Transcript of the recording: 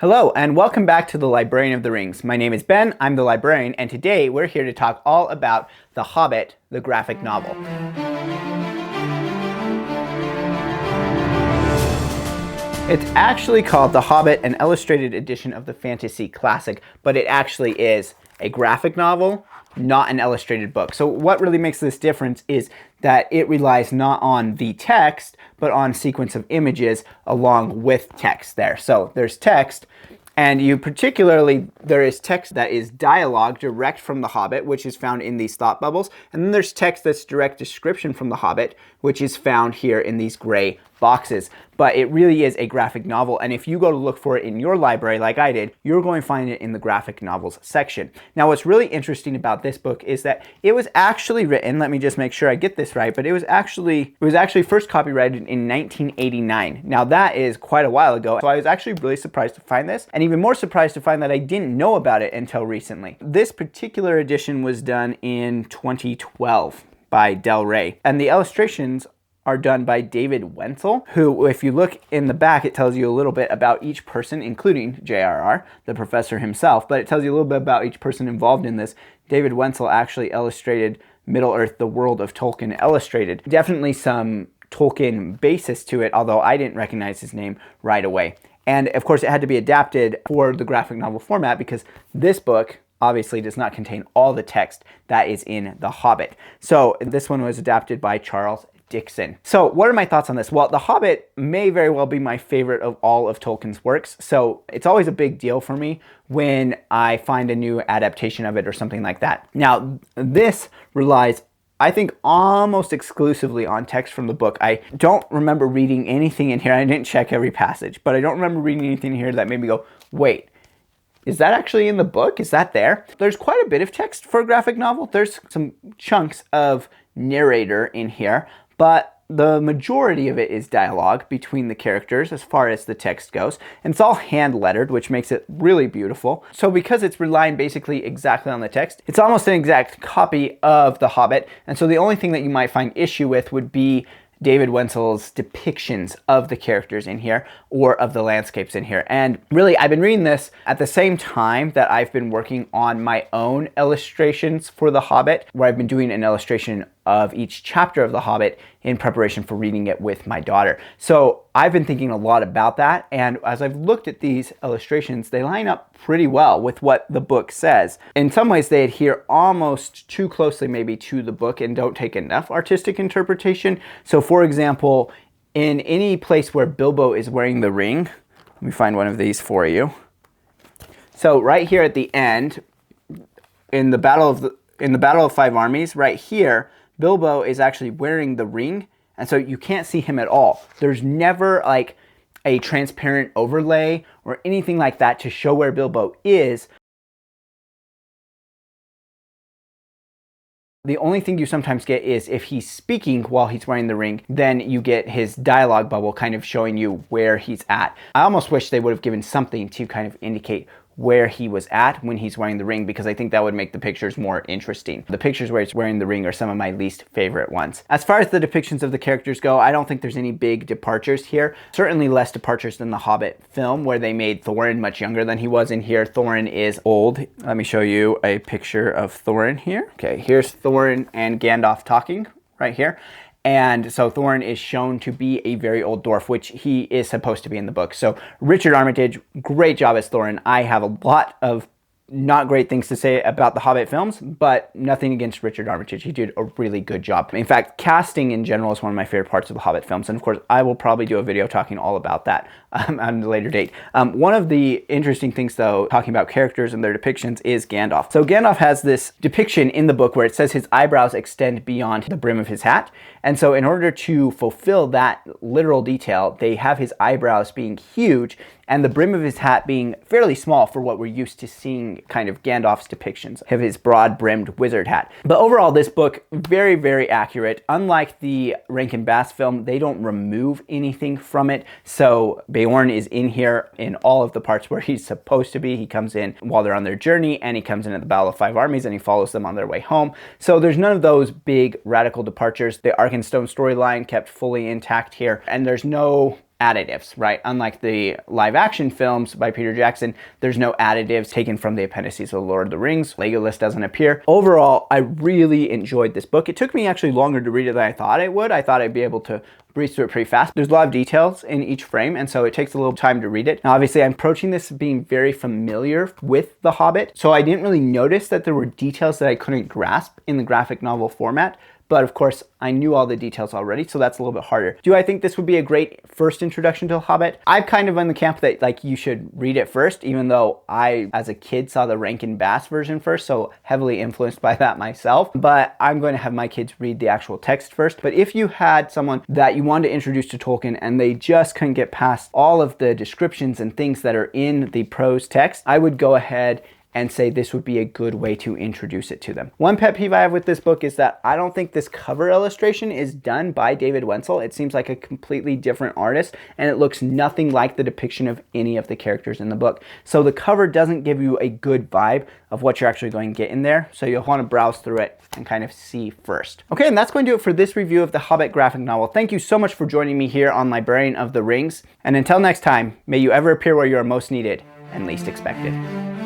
Hello, and welcome back to the Librarian of the Rings. My name is Ben, I'm the librarian, and today we're here to talk all about The Hobbit, the graphic novel. It's actually called The Hobbit, an illustrated edition of the fantasy classic, but it actually is a graphic novel, not an illustrated book. So what really makes this difference is that it relies not on the text, but on sequence of images along with text there. So there's text, and there is text that is dialogue direct from The Hobbit, which is found in these thought bubbles. And then there's text that's direct description from The Hobbit, which is found here in these gray boxes. But it really is a graphic novel, and if you go to look for it in your library like I did, you're going to find it in the graphic novels section. Now what's really interesting about this book is that it was actually written, let me just make sure I get this right, but it was actually first copyrighted in 1989. Now that is quite a while ago, so I was actually really surprised to find this, and even more surprised to find that I didn't know about it until recently. This particular edition was done in 2012 by Del Rey, and the illustrations are done by David Wenzel, who, if you look in the back, it tells you a little bit about each person, including J.R.R., the professor himself, but it tells you a little bit about each person involved in this. David Wenzel actually illustrated Middle-earth: The World of Tolkien Illustrated. Definitely some Tolkien basis to it, although I didn't recognize his name right away. And of course, it had to be adapted for the graphic novel format because this book obviously does not contain all the text that is in The Hobbit. So this one was adapted by Charles Dixon. So what are my thoughts on this? Well, The Hobbit may very well be my favorite of all of Tolkien's works, so it's always a big deal for me when I find a new adaptation of it or something like that. Now, this relies, I think, almost exclusively on text from the book. I don't remember reading anything in here. I didn't check every passage, but I don't remember reading anything here that made me go, wait, is that actually in the book? Is that there? There's quite a bit of text for a graphic novel. There's some chunks of narrator in here, but the majority of it is dialogue between the characters as far as the text goes. And it's all hand lettered, which makes it really beautiful. So because it's relying basically exactly on the text, it's almost an exact copy of The Hobbit. And so the only thing that you might find issue with would be David Wenzel's depictions of the characters in here or of the landscapes in here. And really, I've been reading this at the same time that I've been working on my own illustrations for The Hobbit, where I've been doing an illustration of each chapter of The Hobbit in preparation for reading it with my daughter. So I've been thinking a lot about that, and as I've looked at these illustrations, they line up pretty well with what the book says. In some ways, they adhere almost too closely maybe to the book and don't take enough artistic interpretation. So for example, in any place where Bilbo is wearing the ring, let me find one of these for you. So right here at the end, in the Battle of Five Armies, right here, Bilbo is actually wearing the ring, and so you can't see him at all. There's never like a transparent overlay or anything like that to show where Bilbo is. The only thing you sometimes get is if he's speaking while he's wearing the ring, then you get his dialogue bubble kind of showing you where he's at. I almost wish they would have given something to kind of indicate where he was at when he's wearing the ring, because I think that would make the pictures more interesting. The pictures where he's wearing the ring are some of my least favorite ones. As far as the depictions of the characters go, I don't think there's any big departures here. Certainly less departures than the Hobbit film, where they made Thorin much younger than he was in here. Thorin is old. Let me show you a picture of Thorin here. Okay, here's Thorin and Gandalf talking right here. And so Thorin is shown to be a very old dwarf, which he is supposed to be in the book. So Richard Armitage, great job as Thorin. I have a lot of not great things to say about the Hobbit films, but nothing against Richard Armitage. He did a really good job. In fact, casting in general is one of my favorite parts of the Hobbit films, and of course, I will probably do a video talking all about that at a later date. One of the interesting things, though, talking about characters and their depictions, is Gandalf. So Gandalf has this depiction in the book where it says his eyebrows extend beyond the brim of his hat, and so in order to fulfill that literal detail, they have his eyebrows being huge and the brim of his hat being fairly small for what we're used to seeing kind of Gandalf's depictions of his broad-brimmed wizard hat. But overall, this book, very, very accurate. Unlike the Rankin Bass film, they don't remove anything from it. So Beorn is in here in all of the parts where he's supposed to be. He comes in while they're on their journey, and he comes in at the Battle of Five Armies, and he follows them on their way home. So there's none of those big radical departures. The Arkenstone storyline kept fully intact here, and there's no additives, right? Unlike the live action films by Peter Jackson, there's no additives taken from the appendices of Lord of the Rings. Legolas doesn't appear. Overall, I really enjoyed this book. It took me actually longer to read it than I thought it would. I thought I'd be able to breeze through it pretty fast. There's a lot of details in each frame, and so it takes a little time to read it. Now, obviously, I'm approaching this being very familiar with The Hobbit, so I didn't really notice that there were details that I couldn't grasp in the graphic novel format. But of course, I knew all the details already, so that's a little bit harder. Do I think this would be a great first introduction to The Hobbit? I'm kind of in the camp that like you should read it first, even though I, as a kid, saw the Rankin Bass version first, so heavily influenced by that myself. But I'm going to have my kids read the actual text first. But if you had someone that you wanted to introduce to Tolkien and they just couldn't get past all of the descriptions and things that are in the prose text, I would go ahead and say this would be a good way to introduce it to them. One pet peeve I have with this book is that I don't think this cover illustration is done by David Wenzel. It seems like a completely different artist, and it looks nothing like the depiction of any of the characters in the book. So the cover doesn't give you a good vibe of what you're actually going to get in there. So you'll want to browse through it and kind of see first. Okay, and that's going to do it for this review of the Hobbit graphic novel. Thank you so much for joining me here on Librarian of the Rings. And until next time, may you ever appear where you are most needed and least expected.